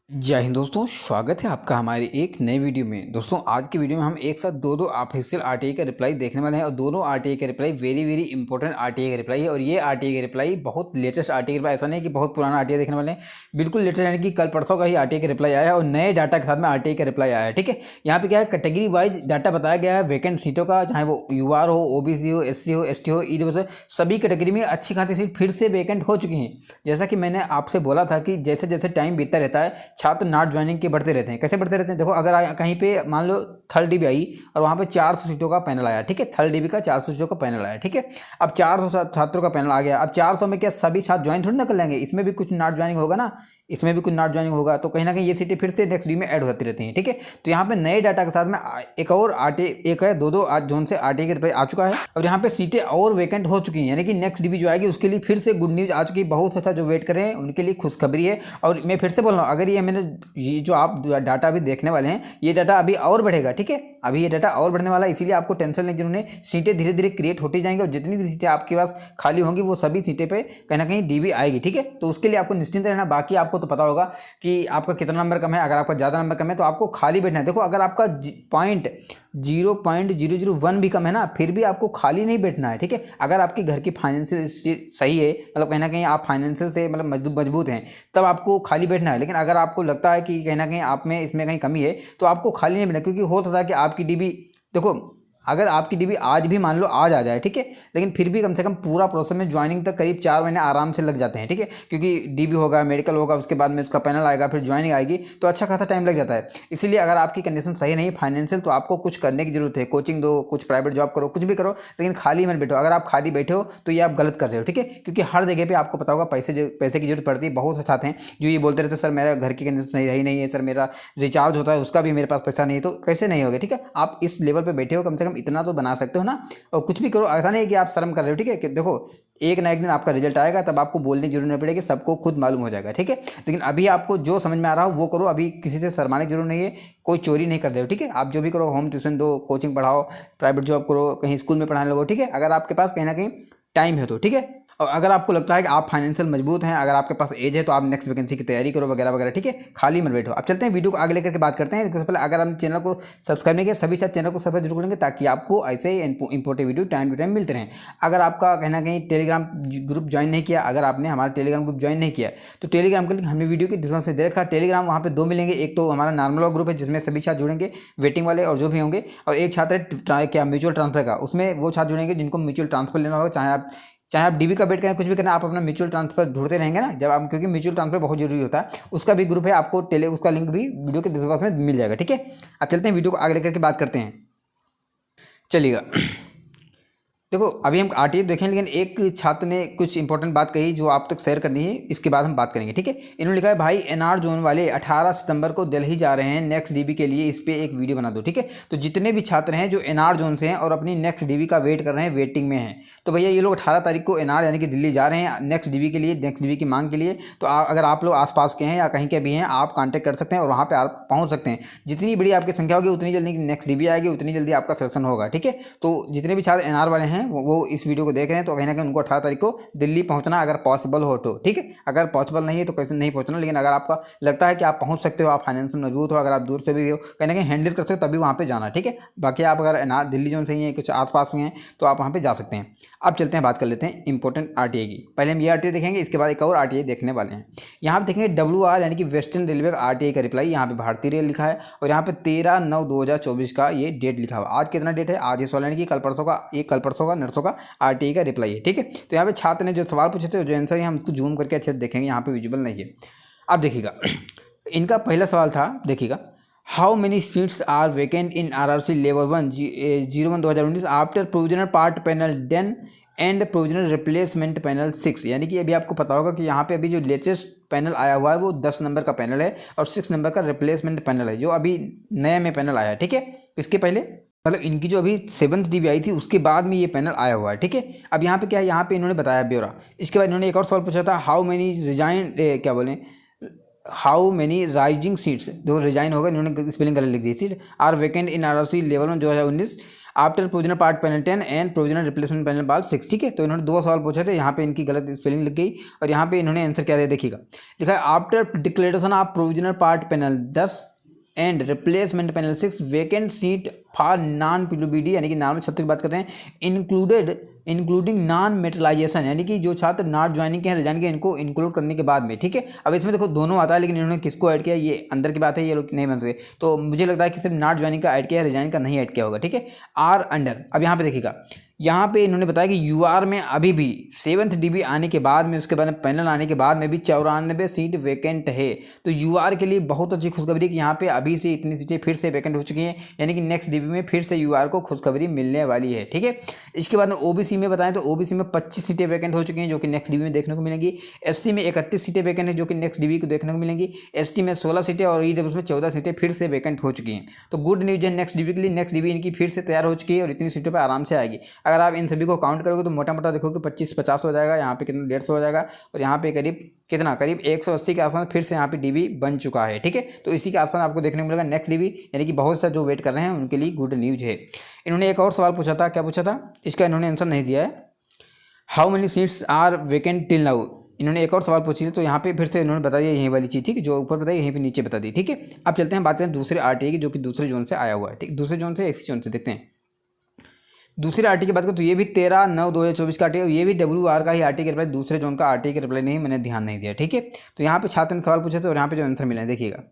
जय हिंद दोस्तों, स्वागत है आपका हमारे एक नए वीडियो में। दोस्तों आज की वीडियो में हम एक साथ दो ऑफिशियल आरटीआई का रिप्लाई देखने वाले हैं और दोनों आरटीआई का रिप्लाई वेरी इंपॉर्टेंट आरटीआई का रिप्लाई है। और ये आरटीआई का रिप्लाई बहुत लेटेस्ट आरटीआई का रिप्लाई, ऐसा नहीं कि बहुत पुराना आरटीआई देखने वाले हैं, बिल्कुल लेटेस्ट, यानी कि कल परसों का ही आरटीआई का रिप्लाई आया है और नए डाटा के साथ में आरटीआई का रिप्लाई आया है। ठीक है, यहाँ पे क्या है, कैटेगरी वाइज डाटा बताया गया है वैकेंट सीटों का, चाहे वो यूआर हो, ओबीसी हो, एससी हो, एसटी हो, ईडब्ल्यूएस हो, सभी कैटेगरी में अच्छी खासी सीट फिर से वैकेंट हो चुकी हैं। जैसा कि मैंने आपसे बोला था कि जैसे जैसे टाइम बीतता रहता है छात्र नॉट ज्वाइनिंग के बढ़ते रहते हैं। कैसे बढ़ते रहते हैं, देखो अगर कहीं पे मान लो थर्ड डीबी आई और वहाँ पे 400 सीटों का पैनल आया, ठीक है, थर्ड डीबी का 400 सीटों का पैनल आया, ठीक है। अब 400 छात्रों का पैनल आ गया, अब 400 में क्या सभी छात्र ज्वाइन थोड़ी ना कर लेंगे, इसमें भी कुछ नॉट ज्वाइनिंग होगा ना, इसमें भी कुछ नॉट ज्वाइनिंग होगा, तो कहीं ना कहीं ये सीटें फिर से नेक्स्ट डी में ऐड होती रहती हैं। ठीक है, तो यहाँ पे नए डाटा के साथ में एक और एक है दो आज जोन से आरटीआई के रिप्लाई आ चुका है और यहाँ पे सीटें और वैकेंट हो चुकी हैं, यानी कि नेक्स्ट डीबी जो आएगी उसके लिए फिर से गुड न्यूज़ आ चुकी है। बहुत अच्छा जो वेट कर रहे हैं उनके लिए खुशखबरी है। और मैं फिर से बोल रहा हूँ, अगर ये जो आप डाटा अभी देखने वाले हैं, ये डाटा अभी और बढ़ेगा। ठीक है, अभी ये डाटा और बढ़ने वाला है, इसीलिए आपको टेंशन नहीं, जिन्होंने सीटें धीरे धीरे क्रिएट होती जाएंगी और जितनी भी सीटें आपके पास खाली होंगी वो सभी सीटें पे कहीं ना कहीं डीबी आएगी। ठीक है, तो उसके लिए आपको निश्चिंत रहना। बाकी आपको तो पता होगा कि आपका कितना नंबर कम है, अगर आपका ज़्यादा नंबर कम है तो आपको खाली बैठना है। देखो अगर आपका पॉइंट 0.001 भी कम है ना, फिर भी आपको खाली नहीं बैठना है। ठीक है, अगर आपके घर की फाइनेंशियल स्थिति सही है, मतलब कहीं ना कहीं आप फाइनेंशियल से मतलब मजबूत हैं, तब आपको खाली बैठना है। लेकिन अगर आपको लगता है कि कहीं ना कहीं आप में इसमें कहीं कमी है तो आपको खाली नहीं बैठना, क्योंकि हो सकता है कि आपकी डीबी, देखो अगर आपकी डीबी आज भी मान लो आज आ जाए, ठीक है, लेकिन फिर भी कम से कम पूरा प्रोसेस में ज्वाइनिंग तक करीब 4 महीने आराम से लग जाते हैं। ठीक है, क्योंकि डीबी होगा, मेडिकल होगा, उसके बाद में उसका पैनल आएगा, फिर ज्वाइनिंग आएगी, तो अच्छा खासा टाइम लग जाता है। इसीलिए अगर आपकी कंडीशन सही नहीं फाइनेंशियल, तो आपको कुछ करने की जरूरत है, कोचिंग दो, कुछ प्राइवेट जॉब करो, कुछ भी करो, लेकिन खाली मत बैठो। अगर आप खाली बैठे हो तो ये आप गलत कर रहे हो। ठीक है, क्योंकि हर जगह पर आपको पता होगा पैसे की जरूरत पड़ती है। बहुत से छात्र हैं जो ये बोलते रहते हैं, सर मेरा घर की कंडीशन सही रही नहीं है, सर मेरा रिचार्ज होता है उसका भी मेरे पास पैसा नहीं है, तो कैसे नहीं होगा। ठीक है, आप इस लेवल पर बैठे हो, कम से कम इतना तो बना सकते हो ना, और कुछ भी करो। ऐसा नहीं है कि आप शर्म कर रहे हो। ठीक है, कि देखो एक ना एक दिन आपका रिजल्ट आएगा, तब आपको बोलने की जरूरत नहीं पड़ेगी, सबको खुद मालूम हो जाएगा। ठीक है, लेकिन अभी आपको जो समझ में आ रहा हो वो करो, अभी किसी से शर्माने की जरूरत नहीं है, कोई चोरी नहीं कर रहे हो। ठीक है, आप जो भी करो, होम ट्यूशन दो, कोचिंग पढ़ाओ, प्राइवेट जॉब करो, कहीं स्कूल में पढ़ाने लगो। ठीक है, अगर आपके पास कहीं ना कहीं टाइम है तो। ठीक है, और अगर आपको लगता है कि आप फाइनेंशियल मजबूत हैं, अगर आपके पास एज है, तो आप नेक्स्ट वैकेंसी की तैयारी करो वगैरह वगैरह। ठीक है, खाली मत बैठो। अब चलते हैं वीडियो को आगे लेकर के बात करते हैं। इससे पहले अगर हम चैनल को सब्सक्राइब नहीं किया, सभी साथ चैनल को सब्सक्राइब जरूर करेंगे, ताकि आपको ऐसे ही important video time to time मिलते रहें। अगर आपका कहीं ना कहीं टेलीग्राम ग्रुप ज्वाइन नहीं किया, अगर आपने हमारा टेलीग्राम ग्रुप ज्वाइन नहीं किया, तो टेलीग्राम का लिंक हमने वीडियो की डिस्क्रिप्शन में दे रखा है। टेलीग्राम वहाँ पे 2 मिलेंगे, एक तो हमारा नॉर्मल ग्रुप है जिसमें सभी छात्र जुड़ेंगे, वेटिंग वाले और जो भी होंगे, और एक छात्र है क्या म्यूचुअल ट्रांसफर का, उसमें वो छात्र जुड़ेंगे जिनको म्यूचुअल ट्रांसफर लेना होगा। चाहे आप डीबी का वेट करें, कुछ भी करें, आप अपना म्यूचुअल ट्रांसफर ढूंढते रहेंगे ना जब आप, क्योंकि म्यूचुअल ट्रांसफर बहुत जरूरी होता है। उसका भी ग्रुप है, आपको उसका लिंक भी वीडियो के डिस्क्रिप्शन में मिल जाएगा। ठीक है, अब चलते हैं वीडियो को आगे लेकर के बात करते हैं, चलिएगा। देखो अभी हम आरटीआई देखें, लेकिन एक छात्र ने कुछ इंपॉर्टेंट बात कही जो आप तक शेयर करनी है, इसके बाद हम बात करेंगे। ठीक है, इन्होंने लिखा है, भाई एनआर जोन वाले 18 सितंबर को दिल्ली जा रहे हैं नेक्स्ट डीबी के लिए, इस पर एक वीडियो बना दो। ठीक है, तो जितने भी छात्र हैं जो एनआर जोन से हैं और अपनी नेक्स्ट डीबी का वेट कर रहे हैं, वेटिंग में हैं, तो भैया ये लोग 18 तारीख को एनआर यानी कि दिल्ली जा रहे हैं नेक्स्ट डीबी के लिए, नेक्स्ट डीबी की मांग के लिए। तो अगर आप लोग आसपास के हैं या कहीं के भी हैं, आप कॉन्टैक्ट कर सकते हैं और वहाँ पर आप पहुँच सकते हैं। जितनी बड़ी आपकी संख्या होगी उतनी जल्दी नेक्स्ट डीबी आएगी, उतनी जल्दी आपका सिलेक्शन होगा। ठीक है, तो जितने भी छात्र एनआर वाले हैं वो इस वीडियो को देख रहे हैं, तो कहीं ना कहीं उनको 18 तारीख को दिल्ली पहुंचना, अगर पॉसिबल हो तो। ठीक है, अगर पॉसिबल नहीं है तो कैसे नहीं पहुंचना, लेकिन अगर आपका लगता है कि आप पहुंच सकते हो, आप फाइनेंशियल मजबूत हो, अगर आप दूर से भी हो, कहीं ना कहीं हैंडल कर सकते हो, तभी वहाँ पे जाना। ठीक है, बाकी आप अगर दिल्ली जोन से ही हैं, कुछ आसपास में हैं, तो आप वहाँ पर जा सकते हैं। अब चलते हैं, बात कर लेते हैं इंपॉर्टेंट आरटीआई की। पहले हम ये आरटीआई देखेंगे, इसके बाद एक और आरटीआई देखने वाले हैं। यहाँ पे देखेंगे WR यानी कि वेस्टर्न रेलवे का आरटीआई का रिप्लाई, यहाँ पे भारतीय रेल लिखा है और यहाँ पे 13/9/2024 का ये डेट लिखा हुआ। आज कितना डेट है, आज ही 16, यानी कि कल परसों का नरसों का आरटीआई का रिप्लाई है। ठीक है, तो यहाँ पे छात्र ने जो सवाल पूछे थे, जो आंसर है, हम उसको जूम करके अच्छे से देखेंगे, यहाँ पे विजिबल नहीं है। अब देखिएगा, इनका पहला सवाल था, देखिएगा, how many seats are vacant in RRC level 1 01/2019 after provisional part panel ten and provisional replacement panel 6। यानी कि अभी आपको पता होगा कि यहाँ पे अभी जो लेटेस्ट पैनल आया हुआ है वो 10 नंबर का पैनल है और 6 नंबर का रिप्लेसमेंट पैनल है, जो अभी नए में पैनल आया है। ठीक है, इसके पहले मतलब इनकी जो अभी 7th डीबी आई थी उसके बाद में ये पैनल आया हुआ है। ठीक है, अब यहाँ पे क्या है, यहाँ पे इन्होंने बताया ब्यौरा। इसके बाद इन्होंने एक और सवाल पूछा था, हाउ मेनी रिजाइन क्या बोलें, हाउ मेनी राइजिंग सीट्स, जो रिजाइन होगा, इन्होंने स्पेलिंग गलत लिख दी, seat are vacant in RRC level 1 2019 after provisional part panel 10 and provisional replacement panel part 6। ठीक है, तो इन्होंने 2 सवाल पूछे थे, यहाँ पे इनकी गलत स्पेलिंग लग गई और यहाँ पे इन्होंने आंसर क्या दिया देखिएगा, लिखा है after declaration of provisional part panel 10 and replacement panel 6 vacant seat for non PWD यानी कि नॉर्मल छात्र की बात कर रहे हैं, इंक्लूडिंग नॉन मेटलाइजेशन यानी कि जो छात्र नॉट ज्वाइनिंग के हैं रिजाइन के, इनको इंक्लूड करने के बाद में। ठीक है, अब इसमें देखो दोनों आता है, लेकिन इन्होंने किसको ऐड किया ये अंदर की बात है, ये लोग नहीं बन सकते, तो मुझे लगता है कि सिर्फ नॉट ज्वाइनिंग का ऐड किया है, रिजाइन का नहीं ऐड किया होगा। ठीक है, आर अंडर। अब यहाँ पे देखिएगा, यहाँ पे इन्होंने बताया कि यूआर में अभी भी 7th DB आने के बाद में, उसके बाद में पैनल आने के बाद में भी 94 सीट वैकेंट है। तो यूआर के लिए बहुत अच्छी खुशखबरी कि यहाँ पे अभी से इतनी सीटें फिर से वैकेंट हो चुकी हैं, यानी कि नेक्स्ट DB में फिर से यूआर को खुशखबरी मिलने वाली है। ठीक है, इसके बाद में ओबीसी में बताएं तो ओबीसी में 25 सीटें वैकेंट हो चुकी हैं जो कि नेक्स्ट DB में देखने को मिलेंगी। एससी में 31 सीटें वैकेंट है जो कि नेक्स्ट DB को देखने को मिलेंगी। एसटी में 16 सीटें और ईडब्ल्यूएस में 14 सीटें फिर से वैकेंट हो चुकी हैं। तो गुड न्यूज़ है नेक्स्ट DB के लिए, नेक्स्ट DB इनकी फिर से तैयार हो चुकी है और इतनी सीटों पर आराम से आएगी। अगर आप इन सभी को काउंट करोगे तो मोटा मोटा देखोगे 25-50 हो जाएगा, यहाँ पे कितना 150 हो जाएगा और यहाँ पे करीब कितना, करीब 180 के आसपास फिर से यहाँ पे DB बन चुका है। ठीक है, तो इसी के आसपास आपको देखने को मिलेगा नेक्स्ट DB, यानी कि बहुत सा जो वेट कर रहे हैं उनके लिए गुड न्यूज़ है। इन्होंने एक और सवाल पूछा था, क्या पूछा था, इसका इन्होंने आंसर नहीं दिया है, how many seats are vacant till now. इन्होंने एक और सवाल पूछी थी, तो यहाँ पे फिर से इन्होंने बता दिया यही वाली चीज़, ठीक है, जो ऊपर बताई यहीं पे नीचे बता दी। ठीक है, अब चलते हैं बात करें दूसरे RTA की, जो कि दूसरे जोन से आया हुआ है। ठीक, दूसरे जोन से एक्सी जोन से देखते हैं। दूसरे RTA की बात करें तो ये भी 13/9/2024 का RTA और ये भी WR का ही RTA के रिप्लाई, दूसरे जोन का RTA के रिप्लाई नहीं, मैंने ध्यान नहीं दिया। ठीक है, तो यहाँ पे छात्र ने सवाल पूछे थे और यहाँ पे जो आंसर मिला है देखिएगा,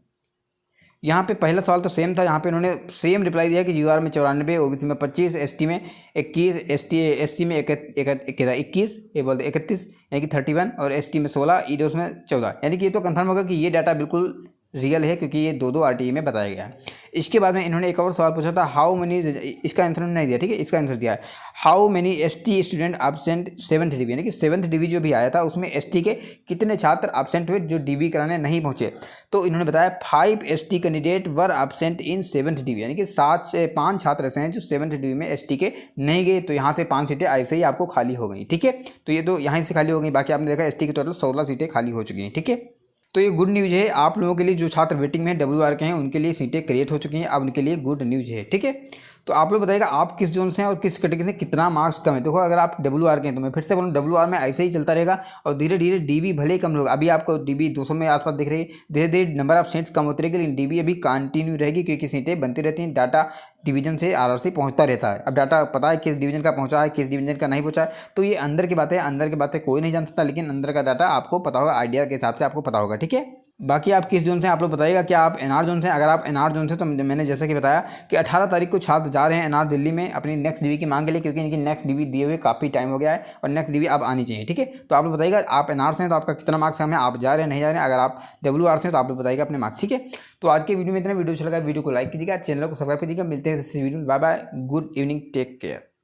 यहाँ पे पहला सवाल तो सेम था, यहाँ पे इन्होंने सेम रिप्लाई दिया कि यूआर में 94, ओबीसी में 25, एसटी में 21, एससी में 21, ये बोलते 31 यानी कि 31 और एसटी में 16, ईडब्ल्यूएस में 14, यानी कि ये तो कंफर्म होगा कि ये डाटा बिल्कुल रियल है क्योंकि ये दो RTA में बताया गया है। इसके बाद में इन्होंने एक और सवाल पूछा था, हाउ मेनी, इसका आंसर नहीं दिया। ठीक है, इसका आंसर दिया है how many ST student absent 7th DB, यानी कि 7th DB जो भी आया था उसमें एसटी के कितने छात्र एब्सेंट हुए जो DB कराने नहीं पहुंचे। तो इन्होंने बताया 5 ST candidate were absent in 7th DB, यानी कि 7 से 5 छात्र ऐसे हैं जो 7th DB में एसटी के नहीं गए, तो यहाँ से 5 सीटें ऐसे ही आपको खाली हो गई। ठीक है, तो ये तो यहाँ से खाली हो गई, बाकी आपने देखा एसटी की टोटल 16 सीटें खाली हो चुकी हैं। ठीक है, तो ये गुड न्यूज़ है आप लोगों के लिए, जो छात्र वेटिंग में WR के हैं उनके लिए सीटें क्रिएट हो चुकी हैं, अब उनके लिए गुड न्यूज़ है। ठीक है, तो आप लोग बताइएगा आप किस जोन से हैं और किस कैटेगरी से कितना मार्क्स कम है। देखो अगर आप WR के हैं तो मैं फिर से बोलूँ WR में ऐसे ही चलता रहेगा और धीरे धीरे DB भले ही कम होगा। अभी आपको DB 200 में आसपास दिख रही है, धीरे धीरे नंबर ऑफ सीट्स कम होती रहेगी, लेकिन DB अभी कंटिन्यू रहेगी क्योंकि सीटें बनती रहती हैं, डाटा डिवीजन से RRC पहुंचता रहता है। अब डाटा पता है किस डिवीजन का पहुंचा है, किस डिवीजन का नहीं पहुंचा है, तो ये अंदर की बातें, अंदर की बातें कोई नहीं जान सकता, लेकिन अंदर का डाटा आपको पता होगा, आइडिया के हिसाब से आपको पता होगा। ठीक है, बाकी आप किस जोन से आप लोग बताइएगा, क्या आप NR जोन से। अगर आप NR जोन से तो मैंने जैसे कि बताया कि 18 तारीख को छात्र जा रहे हैं NR दिल्ली में अपनी नेक्स्ट DB की मांग के लिए, क्योंकि इनकी नेक्स्ट DB दिए हुए काफ़ी टाइम हो गया है और नेक्स्ट DB अब आनी चाहिए। ठीक है, तो आप लोग बताइएगा आप NR से हैं तो आपका कितना मार्क्स है, आप जा रहे हैं नहीं जा रहे हैं। अगर आप WR से हैं तो आप लोग बताइएगा अपने मार्क्स। ठीक है, तो आज के वीडियो में इतना, वीडियो अच्छा लगा वीडियो को लाइक कीजिएगा, चैनल को सब्सक्राइब कीजिएगा। मिलते हैं इस वीडियो में, bye bye, good evening, take care.